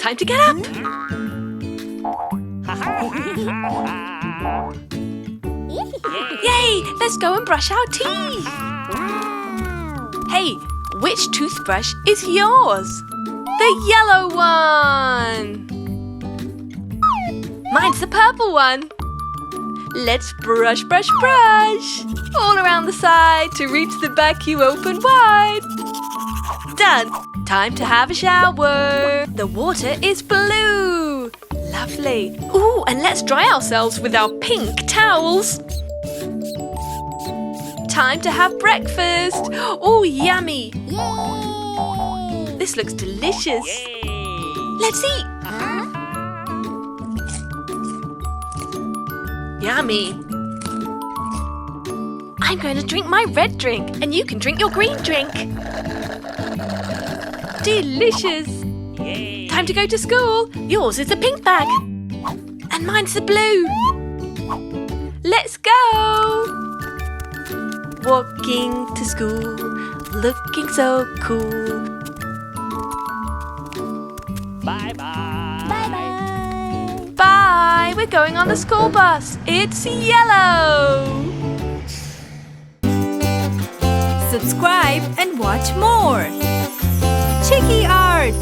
Time to get up. Yay! Let's go and brush our teeth. Hey, which toothbrush is yours? The yellow one. Mine's the purple one. Let's brush, brush, brush. All around the side to reach the back you open wide. Done. Time to have a shower. The water is blue. Lovely. Ooh, and let's dry ourselves with our pink towels. Time to have breakfast. Oh, yummy. Yay! This looks delicious. Yay! Let's eat. Yummy. I'm going to drink my red drink and you can drink your green drink. Delicious. Yay! Time to go to school. Yours is the pink bag. And mine's the blue. Let's go. Walking to school, looking so cool. Bye-bye. Bye-bye. Bye, we're going on the school bus. It's yellow. Subscribe and watch more. Chiki Art.